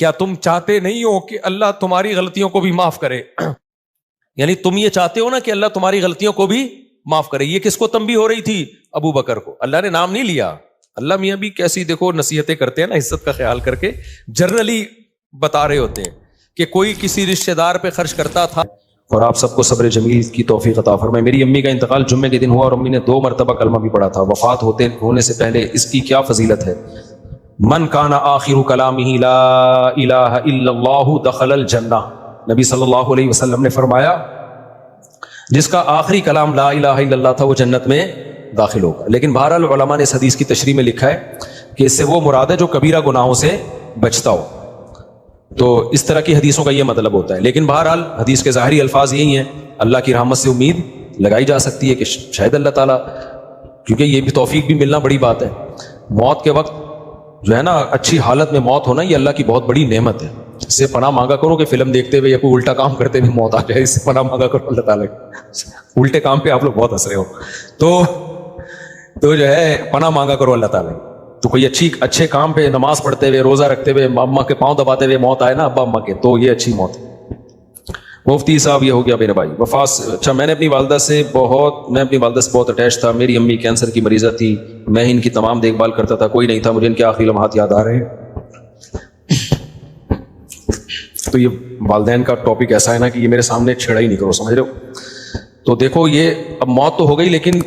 کیا تم چاہتے نہیں ہو کہ اللہ تمہاری غلطیوں کو بھی معاف کرے؟ یعنی تم یہ چاہتے ہو نا کہ اللہ تمہاری غلطیوں کو بھی معاف کرے. یہ کس کو تنبیہ ہو رہی تھی؟ ابو بکر کو. اللہ نے نام نہیں لیا. اللہ میاں بھی کیسی دیکھو نصیحتیں کرتے ہیں نا, عزت کا خیال کر کے جنرلی بتا رہے ہوتے ہیں کہ کوئی کسی رشتہ دار پہ خرچ کرتا تھا. اور آپ سب کو صبر جمیل کی توفیق عطا فرمائے. میری امی کا انتقال جمعے کے دن ہوا اور امی نے 2 مرتبہ کلمہ بھی پڑھا تھا. وفات ہونے سے پہلے اس کی کیا فضیلت ہے؟ من کان آخر کلامہ لا الہ الا اللہ دخل الجنہ. نبی صلی اللہ علیہ وسلم نے فرمایا جس کا آخری کلام لا الہ الا اللہ تھا وہ جنت میں داخل ہوگا. لیکن بہرحال علماء نے اس حدیث کی تشریح میں لکھا ہے کہ اس سے وہ مراد ہے جو کبیرہ گناہوں سے بچتا ہو. تو اس طرح کی حدیثوں کا یہ مطلب ہوتا ہے. لیکن بہرحال حدیث کے ظاہری الفاظ یہی ہیں. اللہ کی رحمت سے امید لگائی جا سکتی ہے کہ شاید اللہ تعالیٰ, کیونکہ یہ بھی توفیق بھی ملنا بڑی بات ہے. موت کے وقت جو ہے نا اچھی حالت میں موت ہونا یہ اللہ کی بہت بڑی نعمت ہے. اس سے پناہ مانگا کرو کہ فلم دیکھتے ہوئے یا کوئی الٹا کام کرتے ہوئے موت آ جائے. اس سے پناہ مانگا کرو اللہ تعالیٰ. الٹے کام پہ آپ لوگ بہت ہنس رہے ہو تو جو ہے پناہ مانگا کرو اللہ تعالیٰ. تو کوئی اچھے کام پہ نماز پڑھتے ہوئے روزہ رکھتے ہوئے اماں کے پاؤں دباتے ہوئے موت آئے نا ابا اماں کے, تو یہ اچھی موت ہے. مفتی صاحب یہ ہو گیا میرے بھائی وفات. اچھا میں اپنی والدہ سے بہت اٹیچ تھا. میری امی کینسر کی مریضہ تھی. میں ان کی تمام دیکھ بھال کرتا تھا. کوئی نہیں تھا. مجھے ان کے آخری لمحات یاد آ رہے ہیں. تو یہ والدین کا ٹاپک ایسا ہے نا کہ یہ میرے سامنے چھڑا ہی نہیں کرو, سمجھ رہے ہو. تو دیکھو یہ اب موت تو ہو گئی, لیکن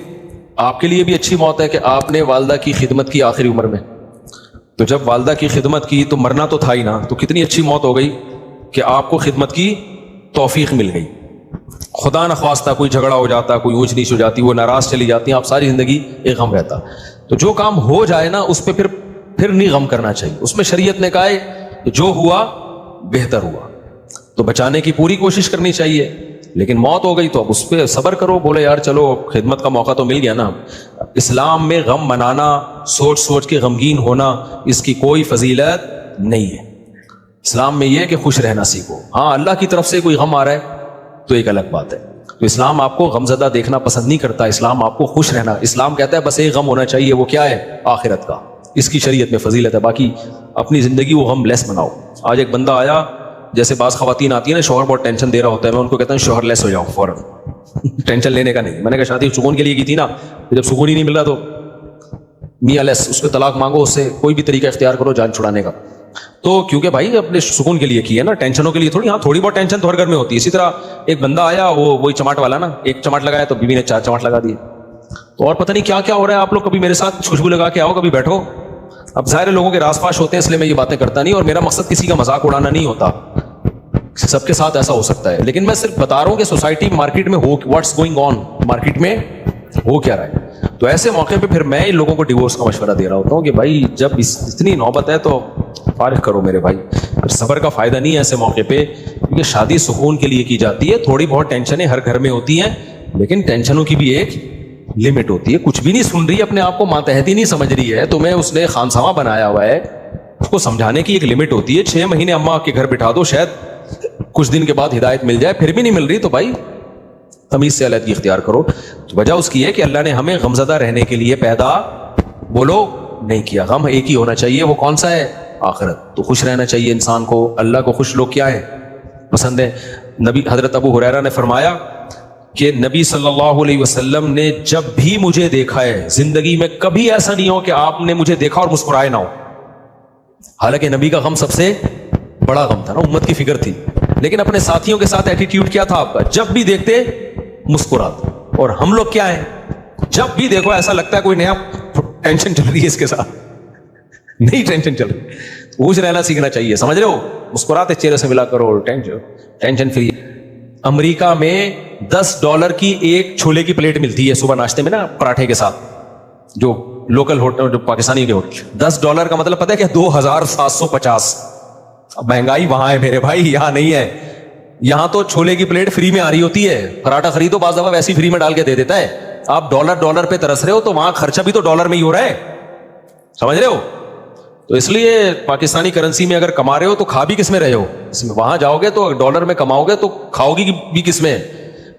آپ کے لیے بھی اچھی موت ہے کہ آپ نے والدہ کی خدمت کی آخری عمر میں. تو جب والدہ کی خدمت کی تو مرنا تو تھا ہی نا, تو کتنی اچھی موت ہو گئی کہ آپ کو خدمت کی توفیق مل گئی. خدا نخواستہ کوئی جھگڑا ہو جاتا, کوئی اونچ نیچ ہو جاتی, وہ ناراض چلی جاتی ہیں, آپ ساری زندگی ایک غم رہتا. تو جو کام ہو جائے نا اس پہ پھر نہیں غم کرنا چاہیے. اس میں شریعت نے کہا ہے جو ہوا بہتر ہوا, تو بچانے کی پوری کوشش کرنی چاہیے. لیکن موت ہو گئی تو اب اس پہ صبر کرو. بولے یار چلو خدمت کا موقع تو مل گیا نا. اسلام میں غم منانا, سوچ کے غمگین ہونا, اس کی کوئی فضیلت نہیں ہے. اسلام میں یہ ہے کہ خوش رہنا سیکھو. ہاں اللہ کی طرف سے کوئی غم آ رہا ہے تو ایک الگ بات ہے. تو اسلام آپ کو غمزدہ دیکھنا پسند نہیں کرتا. اسلام آپ کو خوش رہنا. اسلام کہتا ہے بس ایک غم ہونا چاہیے, وہ کیا ہے؟ آخرت کا. اس کی شریعت میں فضیلت ہے. باقی اپنی زندگی وہ غم لیس بناؤ. آج ایک بندہ آیا, جیسے بعض خواتین آتی ہیں نا شوہر بہت ٹینشن دے رہا ہوتا ہے, میں ان کو کہتا ہوں شوہر لیس ہو جاؤ فوراً. ٹینشن لینے کا نہیں. میں نے کہا شادی سکون کے لیے کی تھی نا, جب سکون ہی نہیں مل رہا تو میاں لیس, اس کو طلاق مانگو, اس سے کوئی بھی طریقہ اختیار کرو جان چھڑانے کا. تو کیونکہ بھائی اپنے سکون کے لیے کی ہے نا, ٹینشنوں کے لیے تھوڑی. ہاں تھوڑی بہت ٹینشن تو ہر گھر میں ہوتی ہے. اسی طرح ایک بندہ آیا, وہی چماٹ والا نا, ایک چماٹ لگایا تو بیوی نے 4 چماٹ لگا دیے. تو اور پتہ نہیں کیا کیا ہو رہا ہے. آپ لوگ کبھی میرے ساتھ خوشبو لگا کے آؤ, کبھی بیٹھو. اب ظاہر لوگوں کے راس پاش ہوتے ہیں اس لیے میں یہ باتیں کرتا نہیں, اور میرا مقصد کسی کا مذاق اڑانا نہیں ہوتا. سب کے ساتھ ایسا ہو سکتا ہے, لیکن میں صرف بتا رہا ہوں کہ سوسائٹی مارکیٹ میں ہو, واٹس گوئنگ آن, مارکیٹ میں ہو کیا رہا ہے. تو ایسے موقع پہ پھر میں ان لوگوں کو ڈیورس کا مشورہ دے رہا ہوتا ہوں کہ بھائی جب اتنی نوبت ہے تو فارغ کرو میرے بھائی. صبر کا فائدہ نہیں ہے ایسے موقع پہ, کیونکہ شادی سکون کے لیے کی جاتی ہے. تھوڑی بہت ٹینشنیں ہر گھر میں ہوتی ہیں, لیکن ٹینشنوں کی بھی ایک لمٹ ہوتی ہے. کچھ بھی نہیں سن رہی, اپنے آپ کو ماتحتی نہیں سمجھ رہی ہے, تمہیں اس نے خانسامہ بنایا ہوا ہے, اس کو سمجھانے کی ایک لمٹ ہوتی ہے. 6 مہینے اماں کے گھر بٹھا دو, شاید کچھ دن کے بعد ہدایت مل جائے, پھر بھی نہیں مل رہی تو بھائی تمیز سے علیحدگی اختیار کرو. تو وجہ اس کی ہے کہ اللہ نے ہمیں غمزدہ رہنے کے لیے پیدا بولو نہیں کیا. غم ایک ہی ہونا چاہیے, وہ کون سا ہے؟ آخرت. تو خوش رہنا چاہیے انسان کو. اللہ کو خوش لوگ کیا ہے؟ پسند ہے. نبی حضرت ابو ہریرہ نے فرمایا کہ نبی صلی اللہ علیہ وسلم نے جب بھی مجھے دیکھا ہے زندگی میں, کبھی ایسا نہیں ہو کہ آپ نے مجھے دیکھا اور مسکرائے نہ ہو. حالانکہ نبی کا غم سب سے بڑا غم تھا نا, امت کی فکر تھی, لیکن اپنے ساتھیوں کے ساتھ ایٹیٹیوڈ کیا تھا آپ کا؟ جب بھی دیکھتے مسکراتے. اور ہم لوگ کیا ہیں, جب بھی دیکھو ایسا لگتا ہے کوئی نیا ٹینشن چل رہی ہے اس کے ساتھ, نئی ٹینشن چل رہی ہے. خوش رہنا سیکھنا چاہیے, سمجھ رہے ہو. مسکراتے چہرے سے ملا کرو, ٹینشن فری. امریکہ میں $10 کی ایک چھولے کی پلیٹ ملتی ہے صبح ناشتے میں نا, پراٹھے کے ساتھ, جو لوکل ہوٹل, جو پاکستانی کے ہوٹل. $10 کا مطلب پتہ ہے کہ 2750. اب مہنگائی وہاں ہے میرے بھائی, یہاں نہیں ہے. یہاں تو چھولے کی پلیٹ فری میں آ رہی ہوتی ہے, پراٹھا خریدو بعض دفعہ ویسی فری میں ڈال کے دے دیتا ہے. آپ ڈالر پہ ترس رہے ہو, تو وہاں خرچہ بھی تو ڈالر میں ہی ہو رہا ہے, سمجھ رہے ہو. تو اس لیے پاکستانی کرنسی میں اگر کما رہے ہو تو کھا بھی کس میں رہے ہو, اس میں. وہاں جاؤ گے تو ڈالر میں کماؤ گے تو کھاؤ گی بھی کس میں.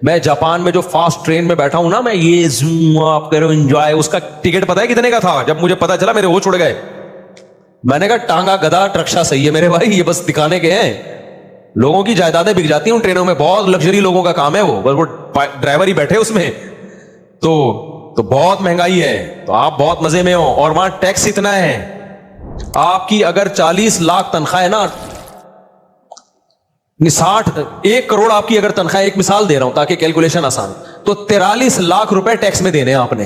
میں جاپان میں جو فاسٹ ٹرین میں بیٹھا ہوں نا, میں یہ آپ کرو انجوائے, اس کا ٹکٹ پتہ ہے کتنے کا تھا؟ جب مجھے پتا چلا میرے ہوش اڑ گئے. میں نے کہا ٹانگا گدا رکشا صحیح ہے میرے بھائی, یہ بس دکھانے کے ہیں. لوگوں کی جائیدادیں بک جاتی ہیں ان ٹرینوں میں, بہت لگژری لوگوں کا کام ہے وہ, بس وہ ڈرائیور ہی بیٹھے اس میں. تو بہت مہنگائی ہے, تو آپ بہت مزے میں ہو. اور وہاں ٹیکس اتنا ہے, آپ کی اگر 40 لاکھ تنخواہ ہے نا, 1 کروڑ آپ کی اگر تنخواہ, ایک مثال دے رہا ہوں تاکہ کیلکولیشن آسان, تو 43 لاکھ روپے ٹیکس میں دینے ہیں آپ نے.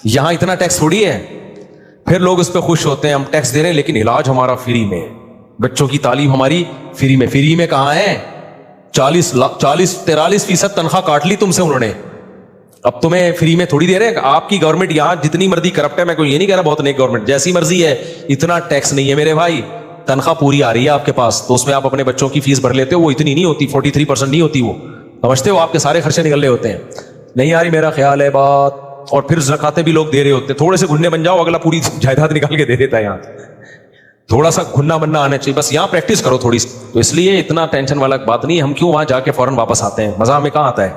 یہاں اتنا ٹیکس تھوڑی ہے. پھر لوگ اس پہ خوش ہوتے ہیں ہم ٹیکس دے رہے ہیں لیکن علاج ہمارا فری میں, بچوں کی تعلیم ہماری فری میں. فری میں کہاں ہے؟ 43% تنخواہ کاٹ لی تم سے انہوں نے, اب تمہیں فری میں تھوڑی دے رہے ہیں. آپ کی گورنمنٹ یہاں جتنی مرضی کرپٹ ہے, میں کوئی یہ نہیں کہہ رہا بہت نیک گورنمنٹ, جیسی مرضی ہے, اتنا ٹیکس نہیں ہے میرے بھائی. تنخواہ پوری آ رہی ہے آپ کے پاس تو اس میں آپ اپنے بچوں کی فیس بھر لیتے ہو, وہ اتنی نہیں ہوتی, 43% نہیں ہوتی, وہ سمجھتے ہو آپ کے سارے خرچے نکل رہے ہوتے ہیں. نہیں آ رہی میرا خیال ہے بات. اور پھر زکاتیں بھی لوگ دے رہے ہوتے ہیں, تھوڑے سے گھننے بن جاؤ اگلا پوری جائیداد نکال کے دے دیتا ہے. یہاں تھوڑا سا گھننا بننا آنا چاہیے, بس یہاں پریکٹس کرو تھوڑی سی. تو اس لیے اتنا ٹینشن والا بات نہیں. ہم کیوں وہاں جا کے فوراً واپس آتے ہیں؟ مزہ ہمیں کہاں آتا ہے؟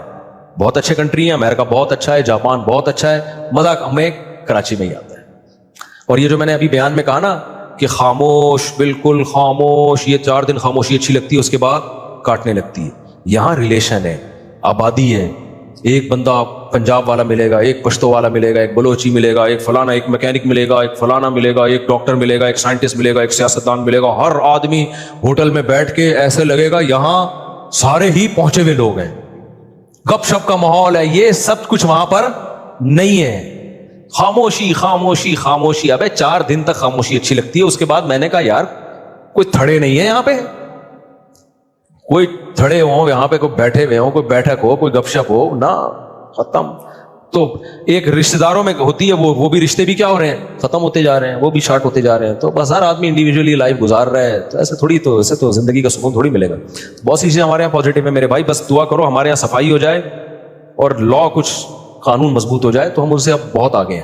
بہت اچھے کنٹری ہیں, امریکہ بہت اچھا ہے, جاپان بہت اچھا ہے, مزہ ہمیں کراچی میں ہی آتا ہے. اور یہ جو میں نے ابھی بیان میں کہا نا کہ خاموش, بالکل خاموش, یہ 4 دن خاموشی اچھی لگتی ہے, اس کے بعد کاٹنے لگتی ہے. یہاں ریلیشن ہے, آبادی ہے, ایک بندہ پنجاب والا ملے گا, ایک پشتو والا ملے گا, ایک بلوچی ملے گا, ایک فلانا, ایک میکینک ملے گا, ایک فلانا ملے گا, ایک ڈاکٹر ملے گا, ایک سائنٹسٹ ملے گا, ایک سیاستدان ملے گا. ہر آدمی ہوٹل میں بیٹھ کے ایسے لگے گا یہاں سارے ہی پہنچے ہوئے لوگ ہیں, گپ شپ کا ماحول ہے. یہ سب کچھ وہاں پر نہیں ہے. خاموشی خاموشی خاموشی. ابے 4 دن تک خاموشی اچھی لگتی ہے, اس کے بعد میں نے کہا یار کوئی تھڑے نہیں ہے یہاں پہ, کوئی تھڑے ہوں یہاں پہ, کوئی بیٹھے ہوئے ہوں, کوئی بیٹھک ہو, کوئی گپ شپ ہو نا, ختم. تو ایک رشتہ داروں میں ہوتی ہے وہ بھی رشتے بھی کیا ہو رہے ہیں, ختم ہوتے جا رہے ہیں, وہ بھی شارٹ ہوتے جا رہے ہیں. تو بس ہر آدمی انڈیویجولی لائف گزار رہا ہے, تو ایسے تھوڑی, تو ایسے تو زندگی کا سکون تھوڑی ملے گا. بہت سی چیزیں ہمارے یہاں پازیٹیو ہے میرے بھائی, بس دعا کرو ہمارے یہاں صفائی ہو جائے اور لا کچھ قانون مضبوط ہو جائے تو ہم ان سے اب بہت آگے ہیں.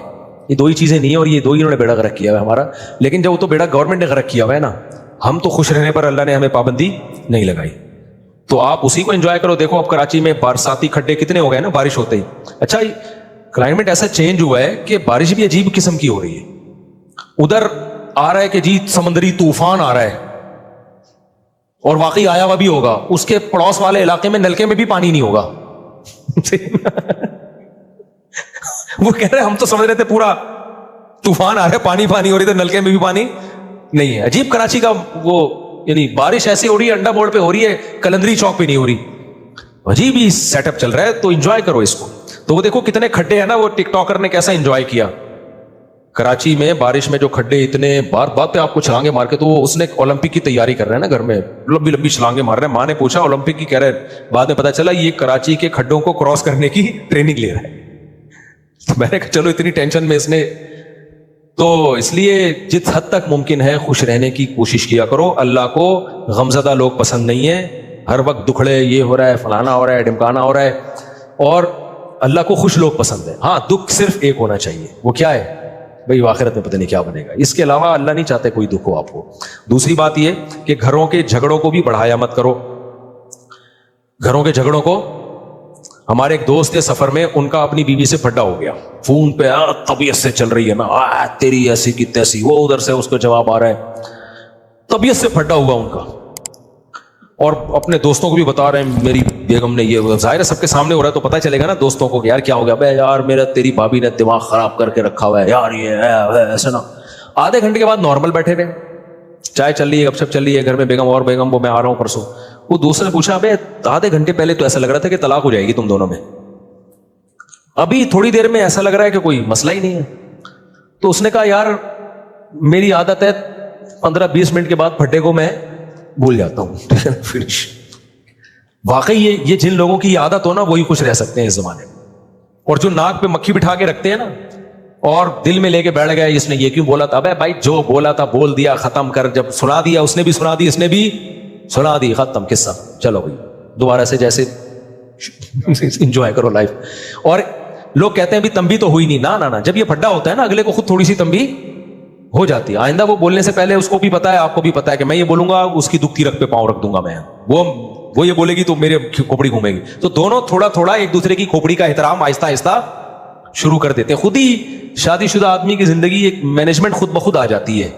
یہ 2 ہی چیزیں نہیں ہیں, اور یہ 2 ہی انہوں نے بیڑا غرق کیا ہوا ہے ہمارا. لیکن جب وہ تو بیڑا گورنمنٹ نے غرق کیا ہوا ہے نا, ہم تو خوش رہنے پر اللہ نے ہمیں پابندی نہیں لگائی. تو آپ اسی کو انجوائے کرو. دیکھو اب کراچی میں برساتی کھڈے کتنے ہو گئے نا بارش ہوتے ہی. اچھا کلائمیٹ ایسا چینج ہوا ہے کہ بارش بھی عجیب قسم کی ہو رہی ہے. ادھر آ رہا ہے کہ جی سمندری طوفان آ رہا ہے, اور واقعی آیا ہوا بھی ہوگا. اس کے پڑوس والے علاقے میں نلکے میں بھی پانی نہیں ہوگا. وہ کہہ رہے ہم تو سمجھ رہے تھے پورا طوفان آ رہا ہے, پانی پانی ہو رہی, تو نلکے میں بھی پانی نہیں ہے. عجیب کراچی کا وہ, یعنی بارش ایسی ہو رہی ہے, انڈا موڑ پہ ہو رہی ہے, کلندری چوک پہ نہیں ہو رہی. عجیب ہی سیٹ اپ چل رہا ہے. تو انجوائے کرو اس کو. تو وہ دیکھو کتنے کھڈے ہیں نا, وہ ٹک ٹاکر نے کیسا انجوائے کیا کراچی میں بارش میں. جو کھڈے اتنے بار بات پہ آپ کو چھلانگے مار کے, تو وہ اس نے اولمپک کی تیاری کر رہے ہیں نا گھر میں, لمبی لمبی چھلانگے مار رہے ہیں. ماں نے پوچھا اولمپک کی, کہہ رہے بعد میں پتا چلا یہ کراچی کے کھڈوں کو کراس کرنے کی ٹریننگ لے رہا ہے. تو میں نے کہا چلو اتنی ٹینشن میں اس نے. تو اس لیے جس حد تک ممکن ہے خوش رہنے کی کوشش کیا کرو. اللہ کو غمزدہ لوگ پسند نہیں ہیں, ہر وقت دکھڑے, یہ ہو رہا ہے, فلانا ہو رہا ہے, ڈمکانا ہو رہا ہے. اور اللہ کو خوش لوگ پسند ہیں. ہاں دکھ صرف ایک ہونا چاہیے, وہ کیا ہے بھئی آخرت میں پتہ نہیں کیا بنے گا. اس کے علاوہ اللہ نہیں چاہتے کوئی دکھ ہو آپ کو. دوسری بات یہ کہ گھروں کے جھگڑوں کو بھی بڑھایا مت کرو. گھروں کے جھگڑوں کو, ہمارے ایک دوست ہے سفر میں, ان کا اپنی بیوی سے پھڈا ہو گیا فون پہ, طبیعت سے چل رہی ہے نا, تیری ایسی کی تیسی. وہ ادھر سے اس کو جواب آ رہا ہے, طبیعت سے پھڈا ہوا ان کا. اور اپنے دوستوں کو بھی بتا رہے ہیں میری بیگم نے یہ, ظاہر ہے سب کے سامنے ہو رہا ہے تو پتہ چلے گا نا دوستوں کو کہ یار کیا ہو گیا. بھائی یار میرا تیری بھابھی نے دماغ خراب کر کے رکھا ہوا ہے یار, یہ ہے ایسا نا. آدھے گھنٹے کے بعد نارمل بیٹھے رہے, چائے چل رہی ہے, گپ شپ چل رہی ہے گھر میں, بیگم اور بیگم وہ میں آ رہا ہوں پرسوں. وہ دوسرے نے پوچھا بھائی آدھے گھنٹے پہلے تو ایسا لگ رہا تھا کہ طلاق ہو جائے گی تم دونوں میں, ابھی تھوڑی دیر میں ایسا لگ رہا ہے کہ کوئی مسئلہ ہی نہیں ہے. تو اس نے کہا یار میری عادت ہے 15-20 منٹ کے بعد پھڈے کو میں بھول جاتا ہوں. فنش. واقعی یہ جن لوگوں کی عادت ہو نا وہی خوش رہ سکتے ہیں اس زمانے میں. اور جو ناک پہ مکھی بٹھا کے رکھتے ہیں نا اور دل میں لے کے بیٹھ گئے اس نے یہ کیوں بولا تھا, ابے بھائی جو بولا تھا بول دیا, ختم کر. جب سنا دیا اس نے بھی سنا دی, اس نے بھی سنا دی, ختم قصہ. چلو بھائی دوبارہ سے جیسے انجوائے کرو لائف. اور لوگ کہتے ہیں بھی تنبیہ تو ہوئی نہیں, نہ جب یہ پھڈا ہوتا ہے نا اگلے کو خود تھوڑی سی تنبیہ ہو جاتی ہے. آئندہ وہ بولنے سے پہلے اس کو بھی پتا ہے, آپ کو بھی پتا ہے کہ میں یہ بولوں گا اس کی دکھتی رکھ پہ پاؤں رکھ دوں گا میں, وہ یہ بولے گی تو میرے کھوپڑی گھومے گی. تو دونوں تھوڑا تھوڑا ایک دوسرے کی کھوپڑی کا احترام آہستہ آہستہ شروع کر دیتے ہیں. خود ہی شادی شدہ آدمی کی زندگی ایک مینجمنٹ خود بخود آ جاتی ہے.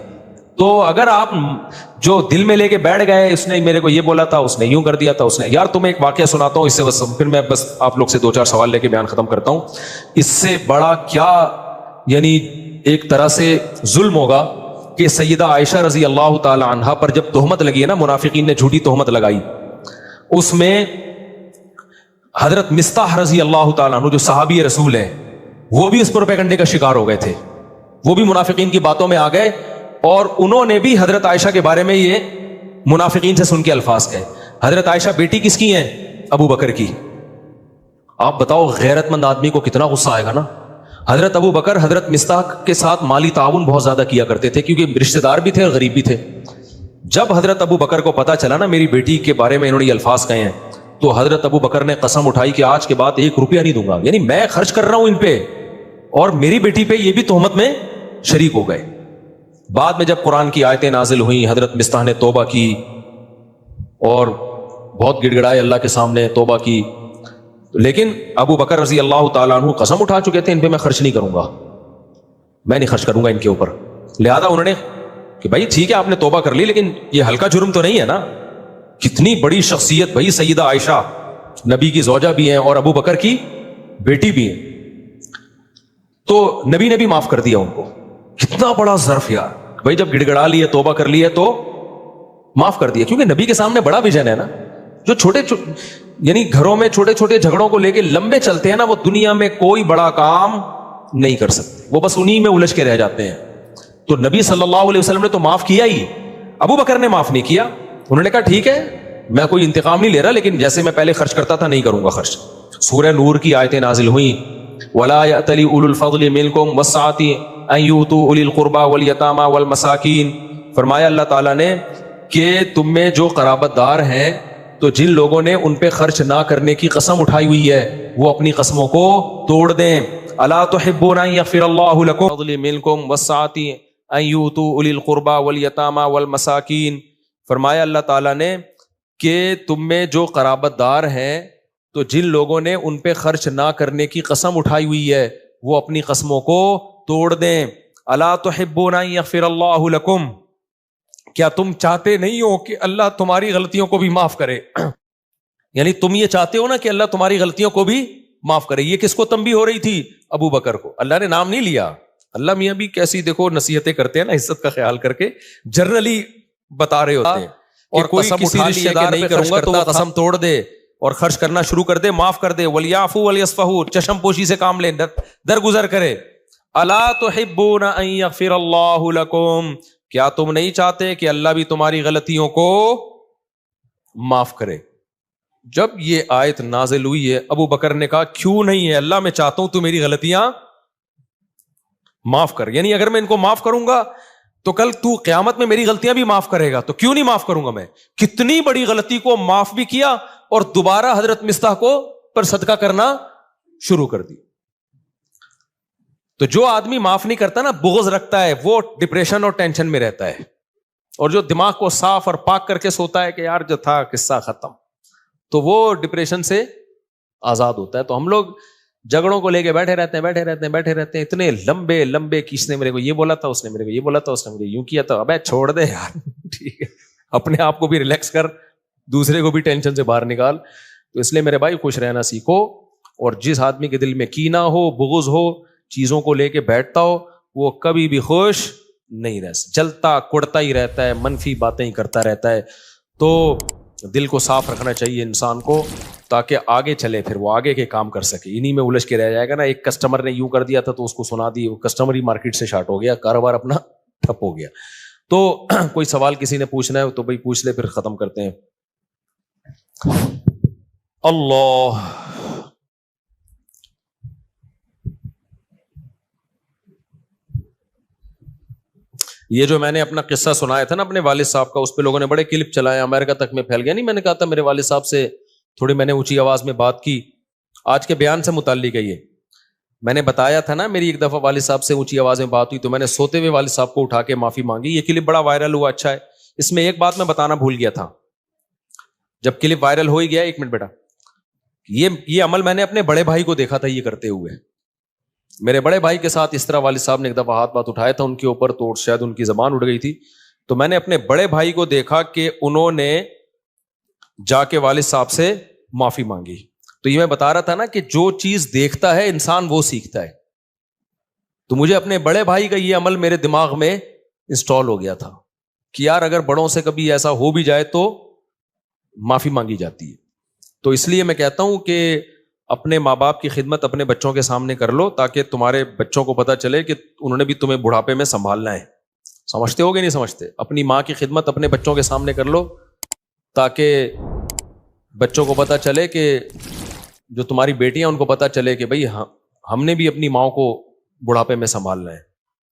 تو اگر آپ جو دل میں لے کے بیٹھ گئے اس نے میرے کو یہ بولا تھا, اس نے یوں کر دیا تھا, اس نے, یار تمہیں ایک واقعہ سناتا ہوں, اس سے بس پھر میں بس آپ لوگ سے 2-4 سوال لے کے بیان ختم کرتا ہوں. اس سے بڑا کیا یعنی ایک طرح سے ظلم ہوگا کہ سیدہ عائشہ رضی اللہ تعالی عنہا پر جب تہمت لگی ہے نا, منافقین نے جھوٹی تہمت لگائی, اس میں حضرت مصطح رضی اللہ تعالیٰ عنہ جو صحابی رسول ہے وہ بھی اس پروپیگنڈے کا شکار ہو گئے تھے. وہ بھی منافقین کی باتوں میں آ گئے اور انہوں نے بھی حضرت عائشہ کے بارے میں یہ منافقین سے سن کے الفاظ کہے. حضرت عائشہ بیٹی کس کی ہیں؟ ابو بکر کی. آپ بتاؤ غیرت مند آدمی کو کتنا غصہ آئے گا نا. حضرت ابو بکر حضرت مصطح کے ساتھ مالی تعاون بہت زیادہ کیا کرتے تھے کیونکہ رشتہ دار بھی تھے اور غریب بھی تھے. جب حضرت ابو بکر کو پتا چلا نا میری بیٹی کے بارے میں انہوں نے یہ الفاظ کہے ہیں, تو حضرت ابو بکر نے قسم اٹھائی کہ آج کے بعد 1 روپیہ نہیں دوں گا, یعنی میں خرچ کر رہا ہوں ان پہ اور میری بیٹی پہ یہ بھی تہمت میں شریک ہو گئے. بعد میں جب قرآن کی آیتیں نازل ہوئیں, حضرت مصطح نے توبہ کی اور بہت گڑ گڑائے اللہ کے سامنے, توبہ کی, لیکن ابو بکر رضی اللہ تعالیٰ عنہ قسم اٹھا چکے تھے ان پہ میں خرچ نہیں کروں گا, میں نہیں خرچ کروں گا ان کے اوپر. لہذا انہوں نے کہ بھائی ٹھیک ہے آپ نے توبہ کر لی لیکن یہ ہلکا جرم تو نہیں ہے نا. کتنی بڑی شخصیت بھائی, سیدہ عائشہ نبی کی زوجہ بھی ہیں اور ابو بکر کی بیٹی بھی ہیں, تو نبی نے بھی معاف کر دیا ان کو. کتنا بڑا ظرف یار بھائی, جب گڑ گڑا لیے توبہ کر لیے تو معاف کر دیا, کیونکہ نبی کے سامنے بڑا ویژن ہے نا. جو چھوٹے یعنی گھروں میں چھوٹے چھوٹے جھگڑوں کو لے کے لمبے چلتے ہیں نا, وہ دنیا میں کوئی بڑا کام نہیں کر سکتے, وہ بس انہی میں الجھ کے رہ جاتے ہیں. تو نبی صلی اللہ علیہ وسلم نے تو معاف کیا ہی, ابو بکر نے معاف نہیں کیا. انہوں نے کہا ٹھیک ہے میں کوئی انتقام نہیں لے رہا, لیکن جیسے میں پہلے خرچ کرتا تھا نہیں کروں گا خرچ. سورہ نور کی آیتیں نازل ہوئیں, وَلَا يَأْتَلِ أُولُو الْفَضْلِ مِنْكُمْ وَالسَّعَةِ أَنْ يُؤْتُوا أُولِي الْقُرْبَى وَالْيَتَامَى وَالْمَسَاكِينَ. فرمایا اللہ تعالیٰ نے کہ تم میں جو قرابت دار ہیں تو جن لوگوں نے ان پہ خرچ نہ کرنے کی قسم اٹھائی ہوئی ہے وہ اپنی قسموں کو توڑ دیں. أَلَا تُحِبُّونَ أَنْ يَغْفِرَ اللَّهُ لَكُمْ وَالْفَضْلِ مِنْكُمْ وَالسَّعَةِ أَنْ يُؤْتُوا أُولِي الْقُرْبَى وَالْيَتَامَى وَالْمَسَاكِينَ. فرمایا اللہ تعالیٰ نے کہ تم میں جو قرابت دار ہیں تو جن لوگوں نے ان پہ خرچ نہ کرنے کی قسم اٹھائی ہوئی ہے وہ اپنی قسموں کو توڑ دیں. الا تحبون ان یغفر اللہ لکم, کیا تم چاہتے نہیں ہو کہ اللہ تمہاری غلطیوں کو بھی معاف کرے؟ یعنی تم یہ چاہتے ہو نا کہ اللہ تمہاری غلطیوں کو بھی معاف کرے. یہ کس کو تنبیہ ہو رہی تھی؟ ابو بکر کو. اللہ نے نام نہیں لیا. اللہ میاں بھی کیسی دیکھو نصیحتیں کرتے ہیں نا, عزت کا خیال کر کے جنرلی بتا رہے ہوتے ہیں. اور کوئی کسی رشتہ دار نہیں کروں گا تو وہ قسم توڑ دے اور خرچ کرنا شروع کر دے, معاف کر دے. وَلْيَعْفُوا وَلْيَصْفَحُوا, چشم پوشی سے کام لیں, درگزر کرے. الا تحبون ان یغفر اللہ لکم, کیا تم نہیں چاہتے کہ اللہ بھی تمہاری غلطیوں کو معاف کرے؟ جب یہ آیت نازل ہوئی ہے ابو بکر نے کہا کیوں نہیں ہے اللہ, میں چاہتا ہوں تو میری غلطیاں معاف کر. یعنی اگر میں ان کو معاف کروں گا تو کل تو قیامت میں میری غلطیاں بھی معاف کرے گا, تو کیوں نہیں معاف کروں گا میں. کتنی بڑی غلطی کو معاف بھی کیا اور دوبارہ حضرت مصطح کو پر صدقہ کرنا شروع کر دی. تو جو آدمی معاف نہیں کرتا نا, بغض رکھتا ہے, وہ ڈپریشن اور ٹینشن میں رہتا ہے. اور جو دماغ کو صاف اور پاک کر کے سوتا ہے کہ یار جو تھا قصہ ختم, تو وہ ڈپریشن سے آزاد ہوتا ہے. تو ہم لوگ جھگڑوں کو لے کے بیٹھے رہتے ہیں اتنے لمبے لمبے کہ اس نے میرے کو یہ بولا تھا, اس نے میرے کو یہ بولا تھا, اس نے مجھے یوں کیا تھا. ابے چھوڑ دے یار, ٹھیک ہے اپنے آپ کو بھی ریلیکس کر, دوسرے کو بھی ٹینشن سے باہر نکال. تو اس لیے میرے بھائی خوش رہنا سیکھو, اور جس آدمی کے دل میں کینہ ہو, بغض ہو, چیزوں کو لے کے بیٹھتا ہو, وہ کبھی بھی خوش نہیں رہ سکتا, جلتا کڑتا ہی رہتا ہے, منفی باتیں ہی کرتا رہتا ہے. تو دل کو صاف رکھنا چاہیے انسان کو تاکہ آگے چلے, پھر وہ آگے کے کام کر سکے. انہی میں الجھ کے رہ جائے گا نا. ایک کسٹمر نے یوں کر دیا تھا تو اس کو سنا دی, وہ کسٹمر ہی مارکیٹ سے شارٹ ہو گیا, کاروبار اپنا ٹھپ ہو گیا. تو کوئی سوال کسی نے پوچھنا ہے تو بھائی پوچھ لے, پھر ختم کرتے ہیں. اللہ یہ جو میں نے اپنا قصہ سنایا تھا نا اپنے والد صاحب کا, اس پہ لوگوں نے بڑے کلپ چلائے, امریکہ تک میں پھیل گیا. نہیں, میں نے کہا تھا میرے والد صاحب سے تھوڑی میں نے اونچی آواز میں بات کی, آج کے بیان سے متعلق ہے یہ. میں نے بتایا تھا نا میری ایک دفعہ والد صاحب سے اونچی آواز میں بات ہوئی تو میں نے سوتے ہوئے والد صاحب کو اٹھا کے معافی مانگی. یہ کلپ بڑا وائرل ہوا, اچھا ہے. اس میں ایک بات میں بتانا بھول گیا تھا, جب کلپ وائرل ہو ہی گیا, 1 منٹ بیٹا, یہ عمل میں نے اپنے بڑے بھائی کو دیکھا تھا یہ کرتے ہوئے. میرے بڑے بھائی کے ساتھ اس طرح والد صاحب نے ایک دفعہ ہاتھ اٹھایا تھا ان کے اوپر, تو شاید ان کی زبان اڑ گئی تھی. تو میں نے اپنے بڑے بھائی کو دیکھا کہ انہوں نے جا کے والد صاحب سے معافی مانگی. تو یہ میں بتا رہا تھا نا کہ جو چیز دیکھتا ہے انسان وہ سیکھتا ہے. تو مجھے اپنے بڑے بھائی کا یہ عمل میرے دماغ میں انسٹال ہو گیا تھا کہ یار اگر بڑوں سے کبھی ایسا ہو بھی جائے تو معافی مانگی جاتی ہے. تو اس لیے میں کہتا ہوں کہ اپنے ماں باپ کی خدمت اپنے بچوں کے سامنے کر لو تاکہ تمہارے بچوں کو پتہ چلے کہ انہوں نے بھی تمہیں بڑھاپے میں سنبھالنا ہے. سمجھتے ہو کہ نہیں سمجھتے؟ اپنی ماں کی خدمت اپنے بچوں کے سامنے کر لو تاکہ بچوں کو پتہ چلے کہ جو تمہاری بیٹیاں ان کو پتہ چلے کہ بھائی ہم نے بھی اپنی ماں کو بڑھاپے میں سنبھالنا ہے.